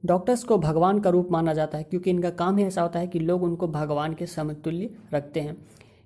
Doctors को भगवान का रूप माना जाता है क्योंकि इनका काम ही ऐसा होता है कि लोग उनको भगवान के समतुल्य रखते हैं।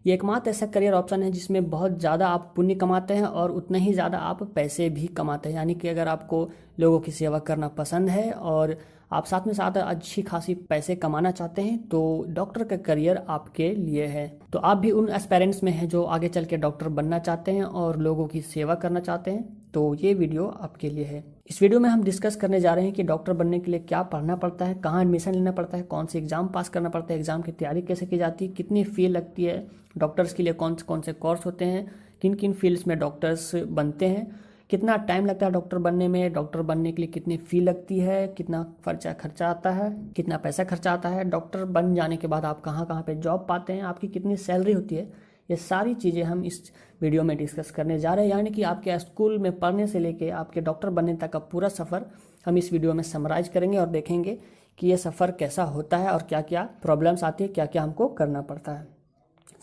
ये एकमात्र ऐसा करियर ऑप्शन है जिसमें बहुत ज़्यादा आप पुण्य कमाते हैं और उतना ही ज़्यादा आप पैसे भी कमाते हैं। यानी कि अगर आपको लोगों की सेवा करना पसंद है और आप साथ में साथ अच्छी खासी पैसे कमाना चाहते हैं तो डॉक्टर का करियर आपके लिए है। तो आप भी उन एस्पायरेंट्स में हैं जो आगे चल के डॉक्टर बनना चाहते हैं और लोगों की सेवा करना चाहते हैं, तो ये वीडियो आपके लिए है। इस वीडियो में हम डिस्कस करने जा रहे हैं कि डॉक्टर बनने के लिए क्या पढ़ना पड़ता है, कहाँ एडमिशन लेना पड़ता है, कौन से एग्जाम पास करना पड़ता है, एग्जाम की तैयारी कैसे की जाती है, कितनी फी लगती है, डॉक्टर्स के लिए कौन से कोर्स होते हैं, किन किन फील्ड्स में डॉक्टर्स बनते हैं, कितना टाइम लगता है डॉक्टर बनने में, डॉक्टर बनने के लिए कितनी फ़ी लगती है, कितना खर्चा आता है, कितना पैसा खर्चा आता है, डॉक्टर बन जाने के बाद आप कहाँ कहाँ पे जॉब पाते हैं, आपकी कितनी सैलरी होती है, ये सारी चीज़ें हम इस वीडियो में डिस्कस करने जा रहे हैं। यानी कि आपके स्कूल में पढ़ने से लेके आपके डॉक्टर बनने तक का पूरा सफ़र हम इस वीडियो में समराइज करेंगे और देखेंगे कि ये सफ़र कैसा होता है और क्या क्या प्रॉब्लम्स आती है, क्या क्या हमको करना पड़ता है।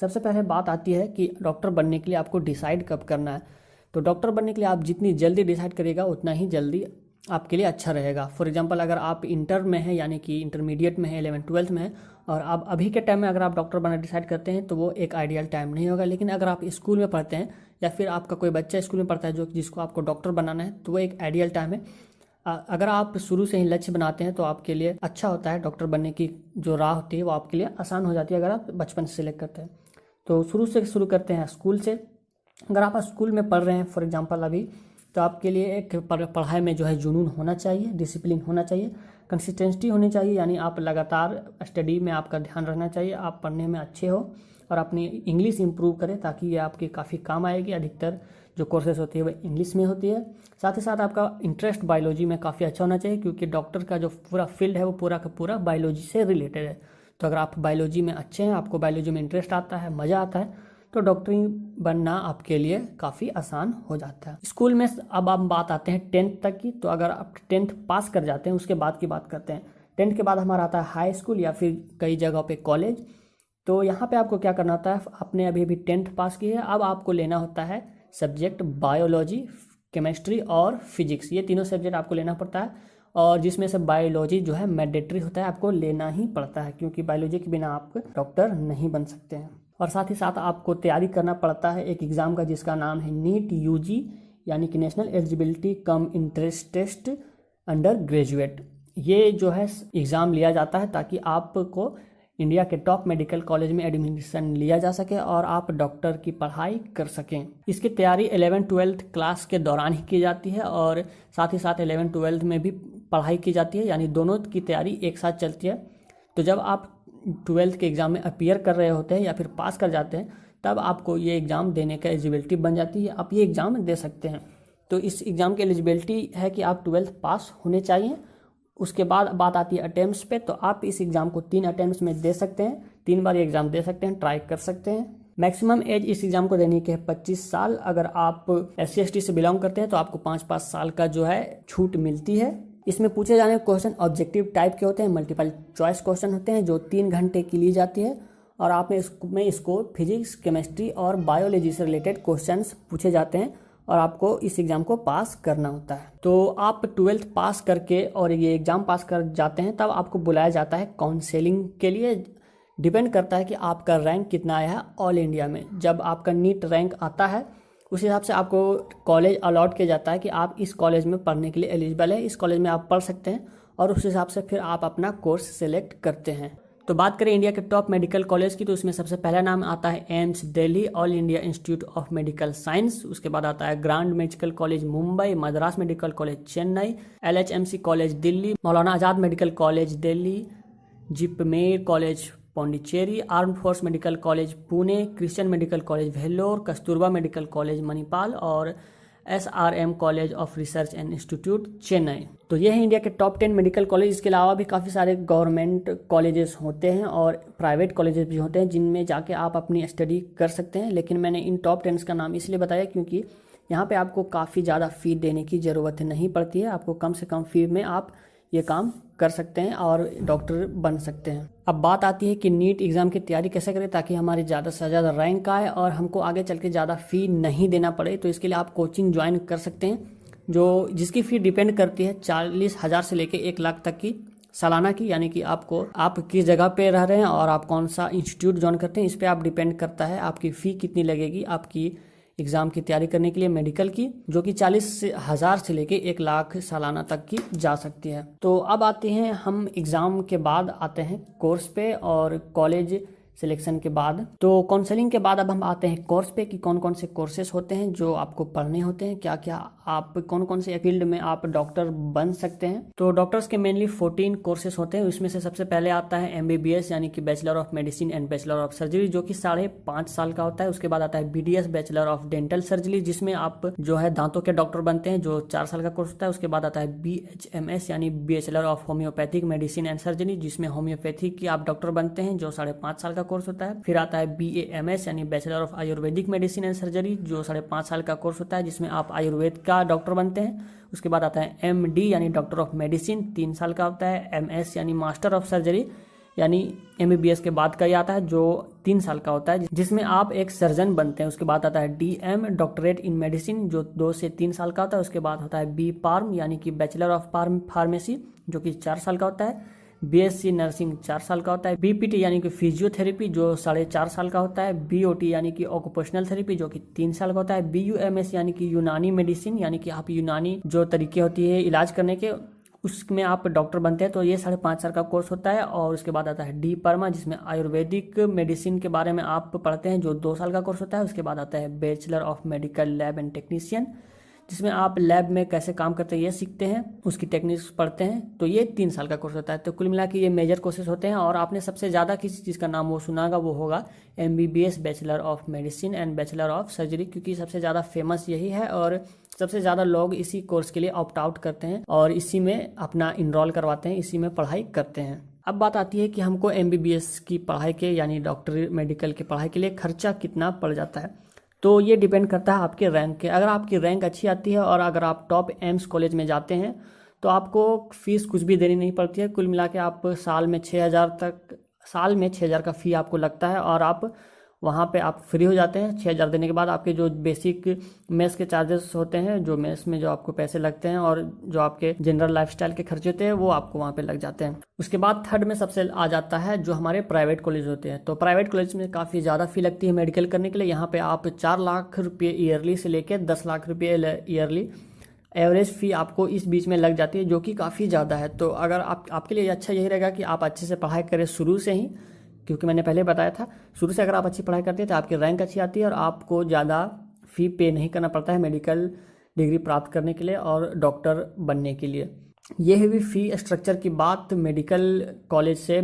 सबसे पहले बात आती है कि डॉक्टर बनने के लिए आपको डिसाइड कब करना है। तो डॉक्टर बनने के लिए आप जितनी जल्दी डिसाइड करिएगा उतना ही जल्दी आपके लिए अच्छा रहेगा। फॉर एग्जांपल अगर आप इंटर में हैं यानी कि इंटरमीडिएट में है, 11th-12th में है और आप अभी के टाइम में अगर आप डॉक्टर बनना डिसाइड करते हैं तो वो एक आइडियल टाइम नहीं होगा। लेकिन अगर आप स्कूल में पढ़ते हैं या फिर आपका कोई बच्चा स्कूल में पढ़ता है जिसको आपको डॉक्टर बनाना है तो वो एक आइडियल टाइम है। अगर आप शुरू से ही लक्ष्य बनाते हैं तो आपके लिए अच्छा होता है। डॉक्टर बनने की जो राह होती है वो आपके लिए आसान हो जाती है अगर आप बचपन से सिलेक्ट करते हैं। तो शुरू करते हैं स्कूल से। अगर आप स्कूल में पढ़ रहे हैं फॉर एग्जांपल अभी, तो आपके लिए एक पढ़ाई में जो है जुनून होना चाहिए, डिसिप्लिन होना चाहिए, कंसिस्टेंसी होनी चाहिए। यानी आप लगातार स्टडी में आपका ध्यान रहना चाहिए, आप पढ़ने में अच्छे हो और अपनी इंग्लिश इंप्रूव करें ताकि ये आपके काफ़ी काम आएगी। अधिकतर जो कोर्सेज होती है वो इंग्लिश में होती है। साथ ही साथ आपका इंटरेस्ट बायोलॉजी में काफ़ी अच्छा होना चाहिए क्योंकि डॉक्टर का जो पूरा फील्ड है वो पूरा का पूरा बायोलॉजी से रिलेटेड है। तो अगर आप बायोलॉजी में अच्छे हैं, आपको बायोलॉजी में इंटरेस्ट आता है, मज़ा आता है, तो डॉक्टरी बनना आपके लिए काफ़ी आसान हो जाता है। स्कूल में अब हम बात आते हैं 10th तक की। तो अगर आप 10th पास कर जाते हैं उसके बाद की बात करते हैं। 10th के बाद हमारा आता है हाई स्कूल या फिर कई जगह पे कॉलेज। तो यहाँ पे आपको क्या करना होता है, आपने अभी 10th पास की है, अब आपको लेना होता है सब्जेक्ट बायोलॉजी, केमिस्ट्री और फिजिक्स। ये तीनों सब्जेक्ट आपको लेना पड़ता है और जिसमें से बायोलॉजी जो है मैंडेटरी होता है, आपको लेना ही पड़ता है क्योंकि बायोलॉजी के बिना आप डॉक्टर नहीं बन सकते हैं। और साथ ही साथ आपको तैयारी करना पड़ता है एक एग्ज़ाम का जिसका नाम है नीट यूजी यानी कि national eligibility cum entrance test under graduate. ये जो है एग्ज़ाम लिया जाता है ताकि आपको इंडिया के टॉप मेडिकल कॉलेज में एडमिशन लिया जा सके और आप डॉक्टर की पढ़ाई कर सकें। इसकी तैयारी 11th-12th क्लास के दौरान ही की जाती है और साथ ही साथ 11th-12th में भी पढ़ाई की जाती है, यानी दोनों की तैयारी एक साथ चलती है। तो जब आप 12th के एग्ज़ाम में अपीयर कर रहे होते हैं या फिर पास कर जाते हैं तब आपको ये एग्ज़ाम देने का एलिजिबिलिटी बन जाती है, आप ये एग्ज़ाम दे सकते हैं। तो इस एग्ज़ाम की एलिजिबिलिटी है कि आप 12th पास होने चाहिए। उसके बाद बात आती है अटेम्प्ट्स पे। तो आप इस एग्ज़ाम को 3 अटेम्प्ट्स में दे सकते हैं, 3 बार ये एग्ज़ाम दे सकते हैं, ट्राई कर सकते हैं। मैक्सिमम एज इस एग्ज़ाम को देने की है 25 साल। अगर आप SC/ST से बिलोंग करते हैं तो आपको 5 साल का जो है छूट मिलती है। इसमें पूछे जाने क्वेश्चन ऑब्जेक्टिव टाइप के होते हैं, मल्टीपल चॉइस क्वेश्चन होते हैं जो 3 घंटे की ली जाती है और आप में इसको फिजिक्स, केमिस्ट्री और बायोलॉजी से रिलेटेड क्वेश्चंस पूछे जाते हैं और आपको इस एग्ज़ाम को पास करना होता है। तो आप 12th पास करके और ये एग्ज़ाम पास कर जाते हैं तब आपको बुलाया जाता है काउंसलिंग के लिए। डिपेंड करता है कि आपका रैंक कितना आया है ऑल इंडिया में। जब आपका नीट रैंक आता है उस हिसाब से आपको कॉलेज अलॉट किया जाता है कि आप इस कॉलेज में पढ़ने के लिए एलिजिबल है, इस कॉलेज में आप पढ़ सकते हैं और उस हिसाब से फिर आप अपना कोर्स सेलेक्ट करते हैं। तो बात करें इंडिया के टॉप मेडिकल कॉलेज की तो उसमें सबसे पहला नाम आता है AIIMS Delhi, all India institute of medical science. उसके बाद आता है grand medical college Mumbai, Madras medical college Chennai, LHMC college Delhi, Maulana Azad medical college Delhi, JIPMER college Pondicherry, armed force medical college Pune, Christian medical college Vellore, Kasturba medical college Manipal और SRM college of research and institute Chennai. तो ये है India के top 10 medical college. इसके अलावा भी काफ़ी सारे गवर्नमेंट कॉलेजेस होते हैं और प्राइवेट कॉलेजेस भी होते हैं जिनमें जाके आप अपनी स्टडी कर सकते हैं। लेकिन मैंने इन टॉप 10 का नाम इसलिए बताया क्योंकि यहाँ पे आपको काफ़ी ज़्यादा फ़ी देने की ज़रूरत नहीं पड़ती है। आपको कम से कम फ़ी में आप ये काम कर सकते हैं और डॉक्टर बन सकते हैं। अब बात आती है कि नीट एग्ज़ाम की तैयारी कैसे करें ताकि हमारी ज़्यादा से ज़्यादा रैंक आए और हमको आगे चल के ज़्यादा फ़ी नहीं देना पड़े। तो इसके लिए आप कोचिंग ज्वाइन कर सकते हैं। जो जिसकी फ़ी डिपेंड करती है 40,000 से लेके 1 लाख तक की सालाना की, यानी कि आपको आप किस जगह पे रह रहे हैं और आप कौन सा इंस्टीट्यूट ज्वाइन करते हैं, इस पे आप डिपेंड करता है आपकी फ़ी कितनी लगेगी आपकी एग्ज़ाम की तैयारी करने के लिए मेडिकल की, जो कि 40,000 से लेके 1 लाख सालाना तक की जा सकती है। तो अब आते हैं हम एग्ज़ाम के बाद आते हैं कोर्स पे और कॉलेज सिलेक्शन के बाद। तो काउंसलिंग के बाद अब हम आते हैं कोर्स पे कि कौन कौन से कोर्सेज होते हैं जो आपको पढ़ने होते हैं, क्या क्या आप कौन कौन से फील्ड में आप डॉक्टर बन सकते हैं। तो डॉक्टर्स के मेनली 14 कोर्सेज होते हैं। इसमें से सबसे पहले आता है MBBS यानी कि bachelor of medicine and bachelor of surgery, जो कि 5.5 साल का होता है। उसके बाद आता है BDS bachelor of dental surgery, जिसमें आप जो है दांतों के डॉक्टर बनते हैं, जो 4 साल का कोर्स होता है। उसके बाद आता है BHMS यानी bachelor of homeopathic medicine and surgery, जिसमें होम्योपैथिक की आप डॉक्टर बनते हैं, जो 5.5 साल का कोर्स होता है। फिर आता है BAMS यानी bachelor of Ayurvedic medicine and surgery, जो 5.5 साल का कोर्स होता है, जिसमें आप आयुर्वेद का डॉक्टर बनते हैं। उसके बाद आता है MD यानी डॉक्टर ऑफ मेडिसिन, 3 साल का होता है। MS यानी मास्टर ऑफ सर्जरी यानी MBBS के बाद का ही आता है, जो 3 साल का होता है, जिसमें आप एक सर्जन बनते हैं। उसके बाद आता है DM डॉक्टरेट इन मेडिसिन, जो 2 से 3 साल का होता है। उसके बाद होता है BPharm यानी कि बैचलर ऑफ फार्मेसी, जो कि 4 साल का होता है। BSc नर्सिंग 4 साल का होता है। BPT यानी कि फिजियोथेरेपी, जो 4.5 साल का होता है। BOT यानी कि ऑक्यूपेशनल थेरेपी, जो कि 3 साल का होता है। BUMS यानी कि यूनानी मेडिसिन, यानी कि आप यूनानी जो तरीके होती है इलाज करने के, उसमें आप डॉक्टर बनते हैं। तो ये 5.5 साल का कोर्स होता है। और उसके बाद आता है DPharma, जिसमें आयुर्वेदिक मेडिसिन के बारे में आप पढ़ते हैं, जो 2 साल का कोर्स होता है। उसके बाद आता है bachelor of medical lab and technician, जिसमें आप लैब में कैसे काम करते हैं ये सीखते हैं, उसकी टेक्निक्स पढ़ते हैं। तो ये 3 साल का कोर्स होता है। तो कुल मिला के ये मेजर कोर्सेज होते हैं। और आपने सबसे ज़्यादा किसी चीज़ का नाम वो सुना होगा, वो होगा MBBS bachelor of medicine and bachelor of surgery, क्योंकि सबसे ज़्यादा फेमस यही है और सबसे ज़्यादा लोग इसी कोर्स के लिए ऑप्ट आउट करते हैं और इसी में अपना इनरोल करवाते हैं, इसी में पढ़ाई करते हैं। अब बात आती है कि हमको MBBS की पढ़ाई के यानी डॉक्टरी मेडिकल की पढ़ाई के लिए खर्चा कितना पड़ जाता है। तो ये डिपेंड करता है आपके रैंक के। अगर आपकी रैंक अच्छी आती है और अगर आप टॉप एम्स कॉलेज में जाते हैं तो आपको फीस कुछ भी देनी नहीं पड़ती है। कुल मिला के आप साल में 6,000 का फ़ी आपको लगता है और आप वहाँ पे आप फ्री हो जाते हैं। 6,000 देने के बाद आपके जो बेसिक मेस के चार्जेस होते हैं, जो मेस में जो आपको पैसे लगते हैं और जो आपके जनरल लाइफस्टाइल के खर्चे होते हैं, वो आपको वहाँ पे लग जाते हैं। उसके बाद थर्ड में सबसे आ जाता है जो हमारे प्राइवेट कॉलेज होते हैं। तो प्राइवेट कॉलेज में काफ़ी ज़्यादा फ़ी लगती है मेडिकल करने के लिए। यहाँ पर आप 4 लाख रुपये ईयरली से लेकर 10 लाख रुपये ईयरली एवरेज फ़ी आपको इस बीच में लग जाती है, जो कि काफ़ी ज़्यादा है। तो अगर आपके लिए अच्छा यही रहेगा कि आप अच्छे से पढ़ाई करें शुरू से ही, क्योंकि मैंने पहले बताया था शुरू से अगर आप अच्छी पढ़ाई करते हैं तो आपकी रैंक अच्छी आती है और आपको ज़्यादा फ़ी पे नहीं करना पड़ता है मेडिकल डिग्री प्राप्त करने के लिए और डॉक्टर बनने के लिए। ये है भी फ़ी स्ट्रक्चर की बात मेडिकल कॉलेज से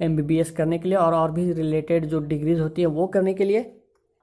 MBBS करने के लिए और भी रिलेटेड जो डिग्रीज होती है वो करने के लिए।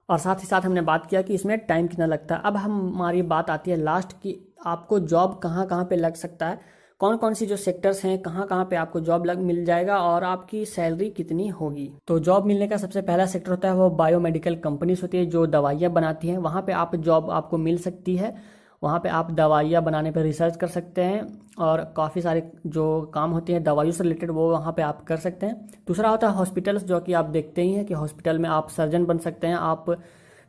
और साथ ही साथ हमने बात किया कि इसमें टाइम कितना लगता है। अब हमारी बात आती है लास्ट की, आपको जॉब कहाँ कहाँ पे लग सकता है, कौन कौन सी जो सेक्टर्स हैं, कहाँ कहाँ पे आपको जॉब मिल जाएगा और आपकी सैलरी कितनी होगी। तो जॉब मिलने का सबसे पहला सेक्टर होता है वो बायोमेडिकल कंपनीज होती है जो दवाइयाँ बनाती हैं। वहाँ पे आप जॉब आपको मिल सकती है। वहाँ पे आप दवाइयाँ बनाने पर रिसर्च कर सकते हैं और काफ़ी सारे जो काम होते हैं दवाइयों से रिलेटेड वो वहाँ पे आप कर सकते हैं। दूसरा होता है हॉस्पिटल्स, जो कि आप देखते ही हैं कि हॉस्पिटल में आप सर्जन बन सकते हैं, आप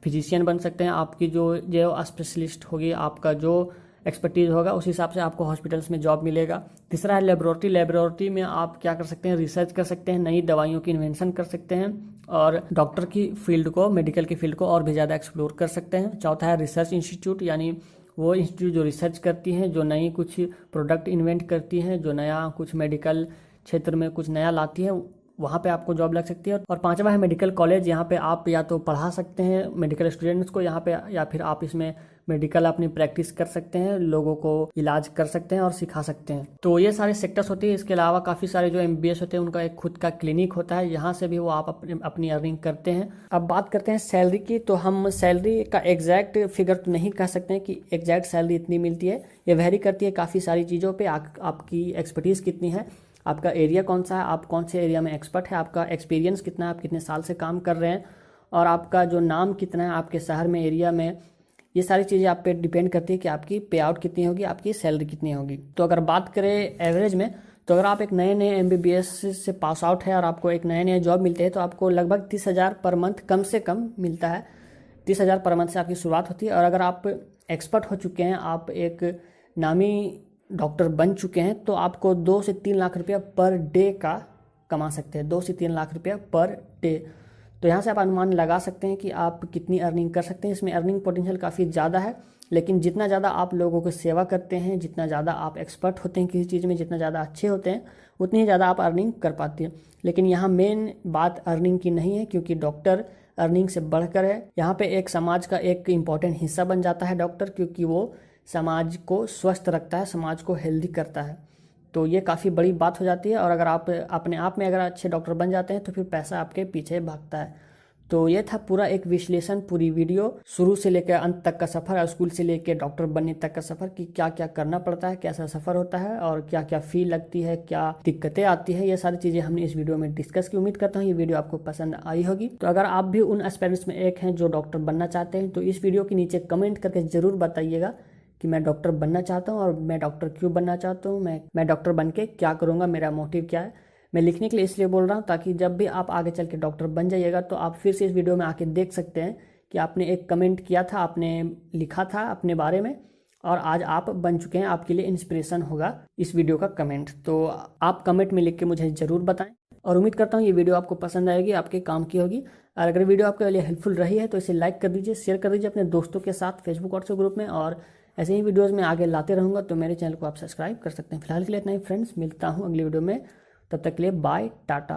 फिजिशियन बन सकते हैं। आपकी जो स्पेशलिस्ट होगी, आपका जो एक्सपर्टीज़ होगा, उस हिसाब से आपको हॉस्पिटल्स में जॉब मिलेगा। तीसरा है लेबोरेटरी में आप क्या कर सकते हैं, रिसर्च कर सकते हैं, नई दवाइयों की इन्वेंशन कर सकते हैं और डॉक्टर की फील्ड को, मेडिकल की फील्ड को और भी ज़्यादा एक्सप्लोर कर सकते हैं। चौथा है रिसर्च इंस्टीट्यूट, यानी वो इंस्टीट्यूट जो रिसर्च करती हैं, जो नई कुछ प्रोडक्ट इन्वेंट करती हैं, जो नया कुछ मेडिकल क्षेत्र में कुछ नया लाती है, वहाँ पे आपको जॉब लग सकती है। और पांचवा है मेडिकल कॉलेज, यहाँ पे आप या तो पढ़ा सकते हैं मेडिकल स्टूडेंट्स को यहाँ पे, या फिर आप इसमें मेडिकल अपनी प्रैक्टिस कर सकते हैं, लोगों को इलाज कर सकते हैं और सिखा सकते हैं। तो ये सारे सेक्टर्स होते हैं। इसके अलावा काफ़ी सारे जो MBBS होते हैं उनका एक खुद का क्लिनिक होता है, यहाँ से भी वो आप अपनी अर्निंग करते हैं। अब बात करते हैं सैलरी की। तो हम सैलरी का एग्जैक्ट फिगर तो नहीं कह सकते हैं कि एग्जैक्ट सैलरी इतनी मिलती है, ये वेरी करती है काफ़ी सारी चीज़ों पर। आपकी एक्सपर्टीज़ कितनी है, आपका एरिया कौन सा है, आप कौन से एरिया में एक्सपर्ट है, आपका एक्सपीरियंस कितना है, आप कितने साल से काम कर रहे हैं और आपका जो नाम कितना है आपके शहर में, एरिया में। ये सारी चीज़ें आप पे डिपेंड करती है कि आपकी पे आउट कितनी होगी, आपकी सैलरी कितनी होगी। तो अगर बात करें एवरेज में, तो अगर आप एक नए MBBS से पास आउट है और आपको एक नए जॉब मिलते हैं तो आपको लगभग 30,000 पर मंथ कम से कम मिलता है। 30,000 पर मंथ से आपकी शुरुआत होती है। और अगर आप एक्सपर्ट हो चुके हैं, आप एक नामी डॉक्टर बन चुके हैं, तो आपको 2 से 3 लाख रुपया पर डे का कमा सकते हैं, 2 से 3 लाख रुपया पर डे। तो यहाँ से आप अनुमान लगा सकते हैं कि आप कितनी अर्निंग कर सकते हैं। इसमें अर्निंग पोटेंशियल काफ़ी ज़्यादा है, लेकिन जितना ज़्यादा आप लोगों को सेवा करते हैं, जितना ज़्यादा आप एक्सपर्ट होते हैं किसी चीज़ में, जितना ज़्यादा अच्छे होते हैं, उतनी ही ज़्यादा आप अर्निंग कर पाते हैं। लेकिन यहाँ मेन बात अर्निंग की नहीं है, क्योंकि डॉक्टर अर्निंग से बढ़कर है। यहाँ पे एक समाज का एक इम्पॉर्टेंट हिस्सा बन जाता है डॉक्टर, क्योंकि वो समाज को स्वस्थ रखता है, समाज को हेल्दी करता है। तो ये काफ़ी बड़ी बात हो जाती है। और अगर आप अपने आप में अगर अच्छे डॉक्टर बन जाते हैं तो फिर पैसा आपके पीछे भागता है। तो ये था पूरा एक विश्लेषण, पूरी वीडियो, शुरू से लेकर अंत तक का सफ़र और स्कूल से लेकर डॉक्टर बनने तक का सफ़र, कि क्या क्या करना पड़ता है, कैसा सफ़र होता है और क्या क्या फ़ी लगती है, क्या दिक्कतें आती है। ये सारी चीज़ें हमने इस वीडियो में डिस्कस की। उम्मीद करता हूँ ये वीडियो आपको पसंद आई होगी। तो अगर आप भी उन एस्पिरेंट्स में एक हैं जो डॉक्टर बनना चाहते हैं, तो इस वीडियो के नीचे कमेंट करके ज़रूर बताइएगा कि मैं डॉक्टर बनना चाहता हूँ और मैं डॉक्टर क्यों बनना चाहता हूँ, मैं डॉक्टर बन के क्या करूँगा, मेरा मोटिव क्या है। मैं लिखने के लिए इसलिए बोल रहा हूँ ताकि जब भी आप आगे चल के डॉक्टर बन जाइएगा तो आप फिर से इस वीडियो में आके देख सकते हैं कि आपने एक कमेंट किया था, आपने लिखा था अपने बारे में और आज आप बन चुके हैं। आपके लिए इंस्पिरेशन होगा इस वीडियो का कमेंट। तो आप कमेंट में लिख के मुझे ज़रूर बताएं और उम्मीद करता हूँ ये वीडियो आपको पसंद आएगी, आपके काम की होगी। और अगर वीडियो आपके लिए हेल्पफुल रही है तो इसे लाइक कर दीजिए, शेयर कर दीजिए अपने दोस्तों के साथ फेसबुक व्हाट्सएप ग्रुप में। और ऐसे ही वीडियोज़ में आगे लाते रहूँगा, तो मेरे चैनल को आप सब्सक्राइब कर सकते हैं। फिलहाल के लिए इतना ही फ्रेंड्स, मिलता हूँ अगली वीडियो में। तब तक के लिए बाय, टाटा।